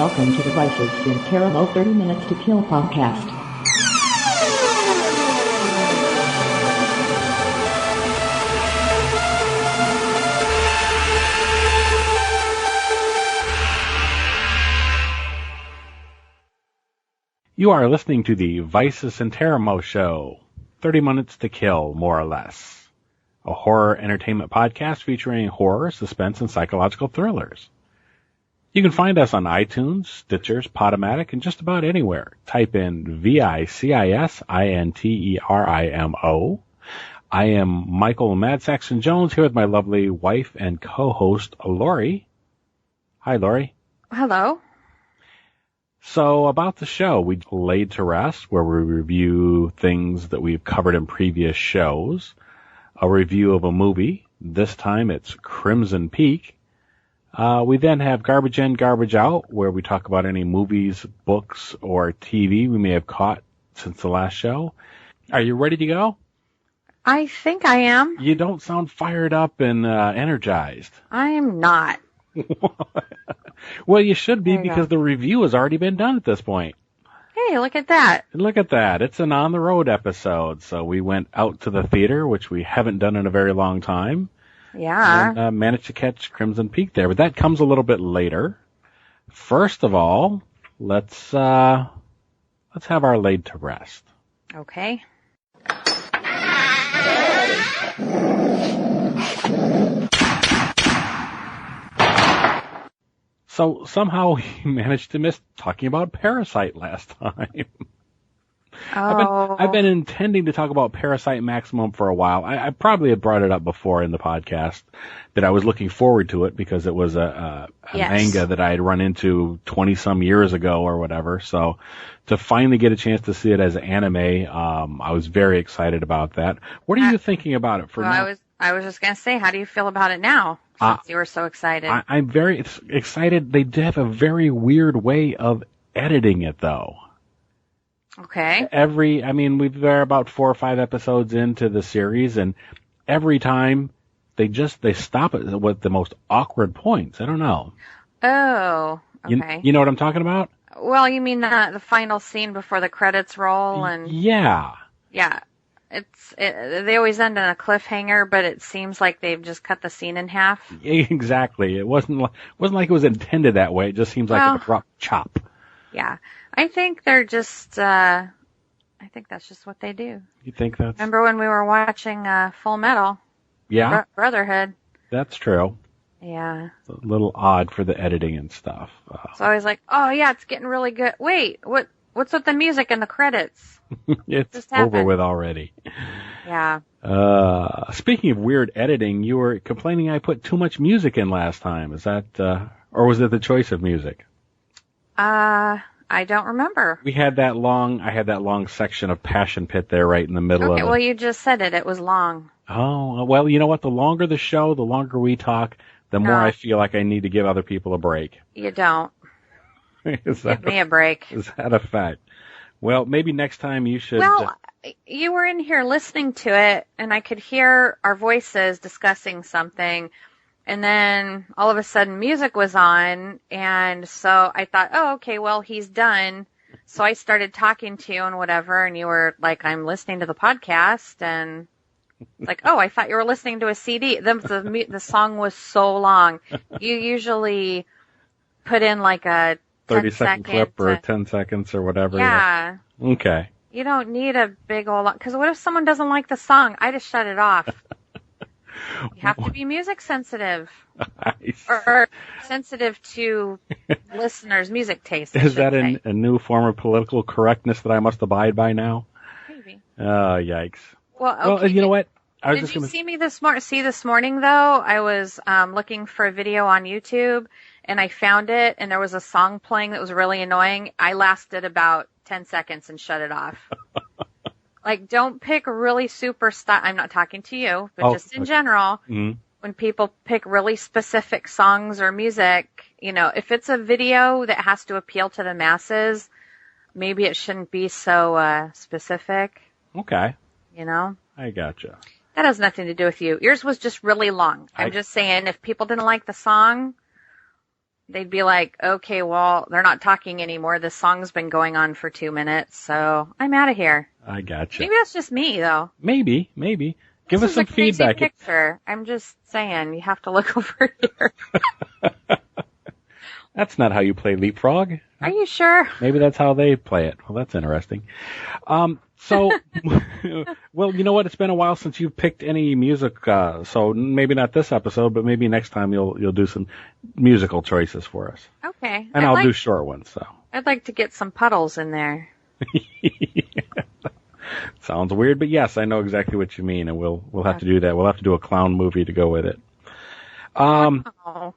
Welcome to the Vicis Interimo 30 Minutes to Kill podcast. You are listening to the Vicis Interimo show, 30 Minutes to Kill, more or less. A horror entertainment podcast featuring horror, suspense, and psychological thrillers. You can find us on iTunes, Stitchers, Podomatic, and just about anywhere. Type in VICIS-INTERIMO. I am Michael Mad Saxon Jones here with my lovely wife and co-host, Lori. Hi, Lori. Hello. So about the show, we laid to rest, where we review things that we've covered in previous shows. A review of a movie. This time it's Crimson Peak. We then have Garbage In, Garbage Out, where we talk about any movies, books, or TV we may have caught since the last show. Are you ready to go? I think I am. You don't sound fired up and energized. I am not. Well, you should be because the review has already been done at this point. Hey, look at that. Look at that. It's an on-the-road episode. So we went out to the theater, which we haven't done in a very long time. Yeah. And managed to catch Crimson Peak there. But that comes a little bit later. First of all, let's have our laid to rest. Okay. So somehow we managed to miss talking about Parasite last time. Oh. I've been intending to talk about Parasite Maximum for a while. I probably had brought it up before in the podcast that I was looking forward to it because it was a manga that I had run into 20-some years ago or whatever. So to finally get a chance to see it as anime, I was very excited about that. What are you thinking about it for now? I was just going to say, how do you feel about it now, since you were so excited? I'm very excited. They did have a very weird way of editing it, though. Okay. We're about 4 or 5 episodes into the series, and every time they stop it with the most awkward points. I don't know. Oh, okay. You know what I'm talking about? Well, you mean the final scene before the credits roll, and yeah. They always end on a cliffhanger, but it seems like they've just cut the scene in half. Exactly. It wasn't like it was intended that way. It just seems like an abrupt chop. Yeah. I think they're just, I think that's just what they do. You think that's... Remember when we were watching Full Metal? Yeah. Brotherhood. That's true. Yeah. It's a little odd for the editing and stuff. So I was like, oh yeah, it's getting really good. Wait, what's with the music and the credits? It's over with already. Yeah. Speaking of weird editing, you were complaining I put too much music in last time. Is that, or was it the choice of music? I don't remember. I had that long section of Passion Pit there right in the middle of it. Okay, well you just said it. It was long. Oh, well, you know what? The longer the show, the longer we talk, the more I feel like I need to give other people a break. You don't. Give me a break. Is that a fact? Well, maybe next time you should... Well, you were in here listening to it, and I could hear our voices discussing something, and then all of a sudden music was on, and so I thought, oh, okay, well, he's done. So I started talking to you and whatever, and you were like, I'm listening to the podcast, and like, oh, I thought you were listening to a CD. The song was so long. You usually put in like a 30-second clip or 10 seconds or whatever. Yeah. Okay. You don't need a big old lot. Because what if someone doesn't like the song? I just shut it off. You have to be music sensitive. Or sensitive to listeners' music taste. Is that a new form of political correctness that I must abide by now? Maybe. Oh, yikes. Well, okay. Well, you know what? Did you see me this morning, though? I was looking for a video on YouTube, and I found it, and there was a song playing that was really annoying. I lasted about 10 seconds and shut it off. Like, don't pick really super I'm not talking to you, but just in general, when people pick really specific songs or music, if it's a video that has to appeal to the masses, maybe it shouldn't be so specific. Okay. I gotcha. That has nothing to do with you. Yours was just really long. I'm just saying, if people didn't like the song, they'd be like, okay, well, they're not talking anymore. This song's been going on for 2 minutes, so I'm out of here. I gotcha. Maybe that's just me, though. Maybe. Give us some feedback. This is a crazy picture. I'm just saying, you have to look over here. That's not how you play Leapfrog. Are you sure? Maybe that's how they play it. Well, that's interesting. So, well, you know what? It's been a while since you've picked any music, so maybe not this episode, but maybe next time you'll do some musical choices for us. Okay. And I'll do short ones, so. I'd like to get some puddles in there. Sounds weird, but yes, I know exactly what you mean, and we'll have to do that. We'll have to do a clown movie to go with it.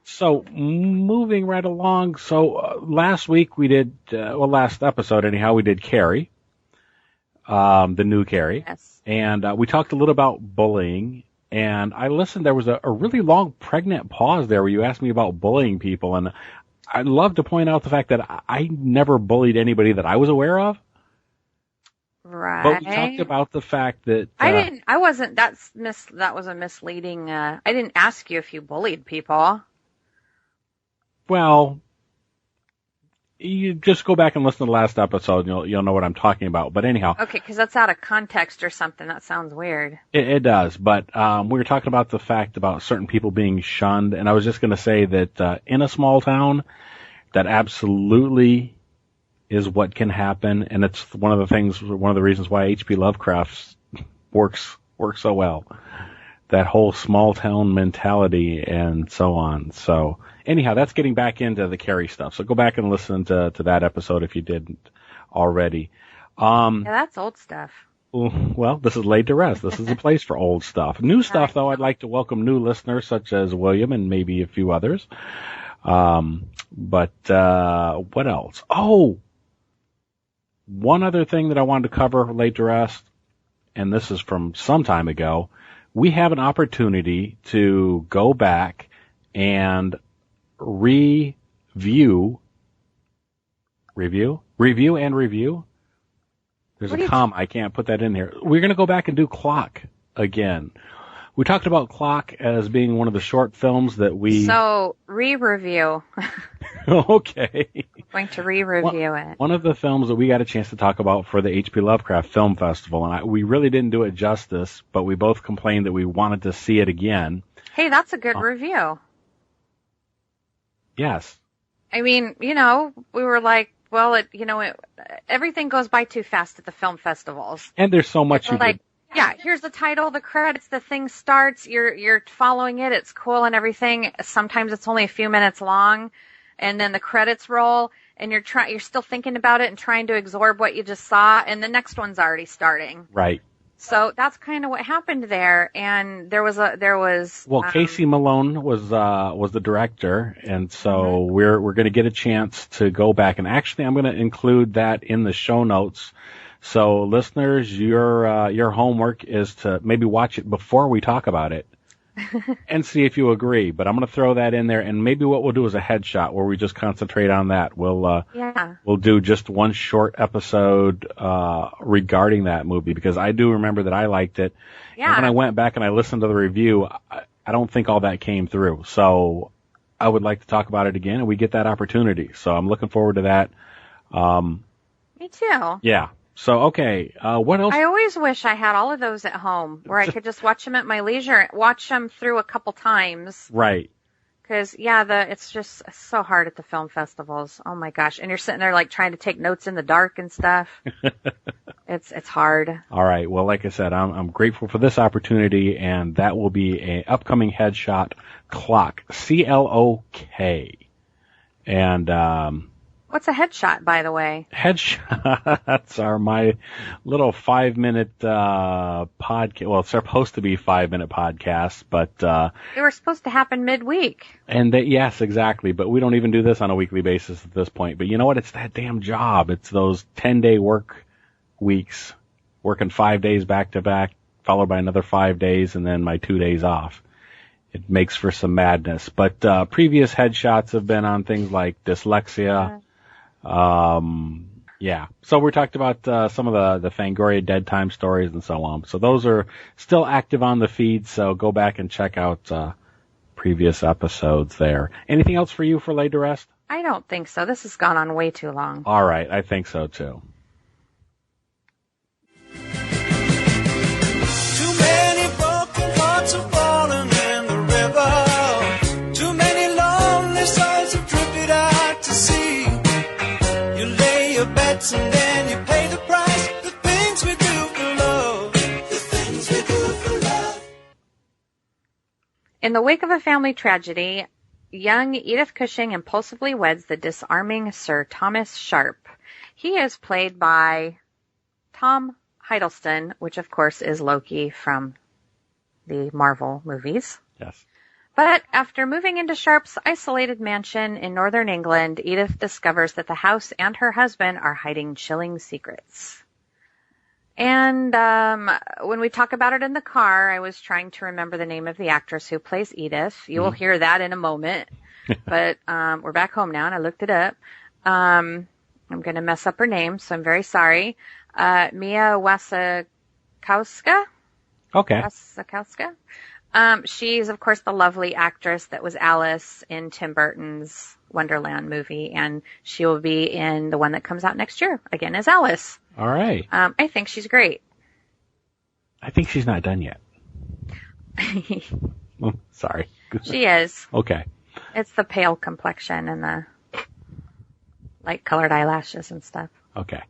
So moving right along. So last week we did, last episode anyhow, we did Carrie, the new Carrie. Yes. And we talked a little about bullying. And I listened. There was a really long pregnant pause there where you asked me about bullying people, and I'd love to point out the fact that I never bullied anybody that I was aware of. Right. But we talked about the fact that that was a misleading. I didn't ask you if you bullied people. Well, you just go back and listen to the last episode, and you'll know what I'm talking about. But anyhow. Okay, because that's out of context or something. That sounds weird. It does, but we were talking about the fact about certain people being shunned, and I was just going to say that in a small town, that absolutely is what can happen, and it's one of the reasons why H.P. Lovecraft works so well. That whole small town mentality and so on. So anyhow, that's getting back into the Carrie stuff. So go back and listen to that episode if you didn't already. Yeah, that's old stuff. Well, this is laid to rest. This is a place for old stuff. New stuff, though, I'd like to welcome new listeners such as William and maybe a few others. But what else? Oh! One other thing that I wanted to cover, laid to rest, and this is from some time ago, we have an opportunity to go back and review. There's a comma. I can't put that in here. We're going to go back and do Clock again. We talked about Clock as being one of the short films that we... So, re-review. Okay. Going to re-review it. One of the films that we got a chance to talk about for the H.P. Lovecraft Film Festival, and we really didn't do it justice, but we both complained that we wanted to see it again. Hey, that's a good review. Yes. I mean, we were like, well, everything goes by too fast at the film festivals. And there's so much yeah, here's the title, the credits, the thing starts, you're following it, it's cool and everything. Sometimes it's only a few minutes long, and then the credits roll, and you're still thinking about it and trying to absorb what you just saw, and the next one's already starting. Right. So that's kind of what happened there, and there was Casey Malone was the director, and so we're going to get a chance to go back, and actually I'm going to include that in the show notes. So listeners, your homework is to maybe watch it before we talk about it and see if you agree. But I'm going to throw that in there, and maybe what we'll do is a headshot where we just concentrate on that. We'll do just one short episode regarding that movie, because I do remember that I liked it. Yeah. And when I went back and I listened to the review, I don't think all that came through. So I would like to talk about it again, and we get that opportunity. So I'm looking forward to that. Me too. Yeah. So, okay, what else? I always wish I had all of those at home where I could just watch them at my leisure, watch them through a couple times. Right. Because, it's just so hard at the film festivals. Oh, my gosh. And you're sitting there, trying to take notes in the dark and stuff. It's hard. All right. Well, like I said, I'm grateful for this opportunity, and that will be an upcoming headshot, Clock, C-L-O-K. And, what's a headshot, by the way? Headshots are my little 5-minute podcast. Well, it's supposed to be 5-minute podcasts, but they were supposed to happen midweek. And yes, exactly. But we don't even do this on a weekly basis at this point. But you know what? It's that damn job. It's those 10-day work weeks, working 5 days back to back, followed by another 5 days, and then my 2 days off. It makes for some madness. But previous headshots have been on things like dyslexia. Yeah. So we talked about some of the Fangoria Dead Time stories and so on. So those are still active on the feed, so go back and check out previous episodes there. Anything else for you for Laid to Rest? I don't think so. This has gone on way too long. All right, I think so too. Too many broken hearts have fallen in the river. Too many lonely souls have drifted out to sea. You lay your bets and then you pay the price. The things we do for love. The things we do for love. In the wake of a family tragedy, young Edith Cushing impulsively weds the disarming Sir Thomas Sharp. He is played by Tom Hiddleston, which of course is Loki from the Marvel movies. Yes. But after moving into Sharp's isolated mansion in northern England, Edith discovers that the house and her husband are hiding chilling secrets. And when we talk about it in the car, I was trying to remember the name of the actress who plays Edith. You will hear that in a moment. But we're back home now, and I looked it up. I'm going to mess up her name, so I'm very sorry. Mia Wasikowska? Okay. Wasikowska? She's, of course, the lovely actress that was Alice in Tim Burton's Wonderland movie, and she will be in the one that comes out next year, again as Alice. All right. I think she's great. I think she's not done yet. Oh, sorry. She is. Okay. It's the pale complexion and the light-colored eyelashes and stuff. Okay.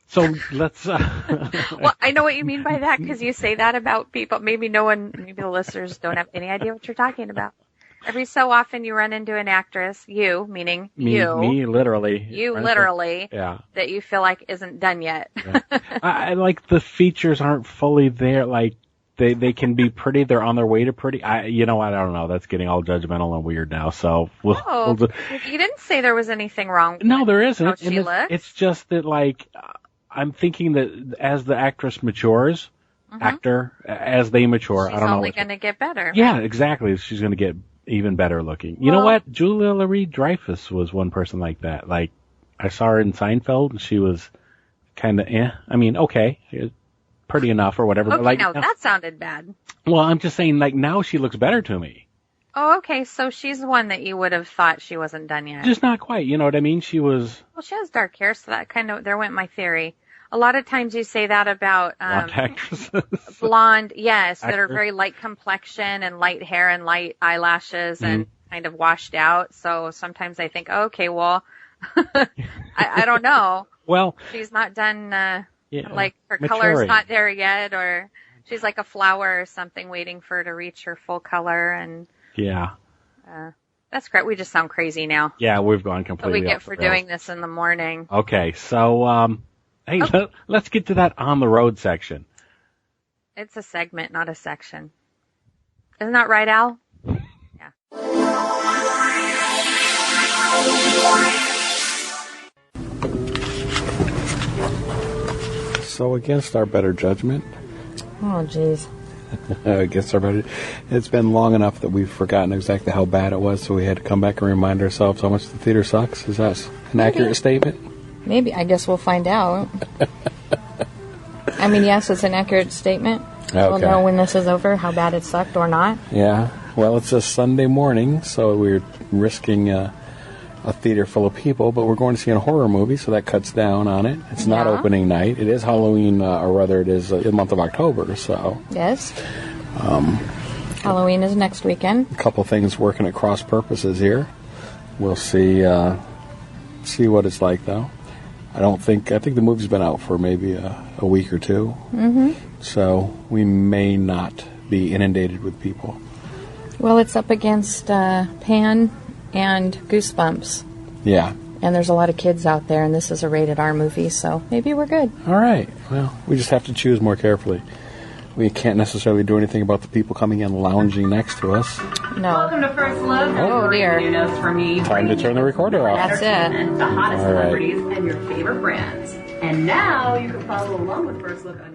So let's... Well, I know what you mean by that, because you say that about people. Maybe the listeners don't have any idea what you're talking about. Every so often you run into an actress, you, meaning you. Me, literally. You, literally. Yeah. That you feel like isn't done yet. Yeah. I like the features aren't fully there. Like, they can be pretty. They're on their way to pretty. You know what? I don't know. That's getting all judgmental and weird now. So we'll you didn't say there was anything wrong with No, there isn't. how she looks. It's just that, like, I'm thinking that as the actress matures, as they mature, She's I don't know. only going to get better. Yeah, exactly. She's going to get even better looking. You know what? Julia Louis-Dreyfus was one person like that. Like, I saw her in Seinfeld, and she was kind of, I mean, okay, pretty enough or whatever. Okay, but like, now that sounded bad. Well, I'm just saying, like, now she looks better to me. Oh, okay, so she's the one that you would have thought she wasn't done yet. Just not quite, you know what I mean? She was... Well, she has dark hair, so that there went my theory. A lot of times you say that about blonde actresses. Blonde, yes, that are Actors. very light complexion and light hair and light eyelashes and kind of washed out. So sometimes I think, oh, okay, well, I don't know. Well, she's not done, like her maturing. color's not there yet, or she's like a flower or something waiting for her to reach her full color. And yeah. That's great. We just sound crazy now. Yeah, we've gone completely What we get off for the rails. doing this in the morning. Okay, so, hey, let's get to that on the road section. It's a segment, not a section. Isn't that right, Al? Yeah. So against our better judgment, Oh, jeez. it's been long enough that we've forgotten exactly how bad it was, so we had to come back and remind ourselves how much the theater sucks. Is that an accurate statement? Maybe. I guess we'll find out. I mean, yes, it's an accurate statement. Okay. We'll know when this is over how bad it sucked or not. Yeah. Well, it's a Sunday morning, so we're risking a theater full of people, but we're going to see a horror movie, so that cuts down on it. It's not opening night. It is Halloween, or rather it is the month of October, so... Yes. Halloween is next weekend. A couple things working at cross purposes here. We'll see what it's like, though. I think the movie's been out for maybe a week or two. Mm-hmm. So we may not be inundated with people. Well, it's up against Pan and Goosebumps. Yeah. And there's a lot of kids out there, and this is a rated R movie, so maybe we're good. All right. Well, we just have to choose more carefully. We can't necessarily do anything about the people coming in lounging next to us. No. Welcome to First Look. Oh, dear. New notes from me. Time to turn the recorder off. That's it. And the hottest All right. celebrities and your favorite brands. And now you can follow along with First Look on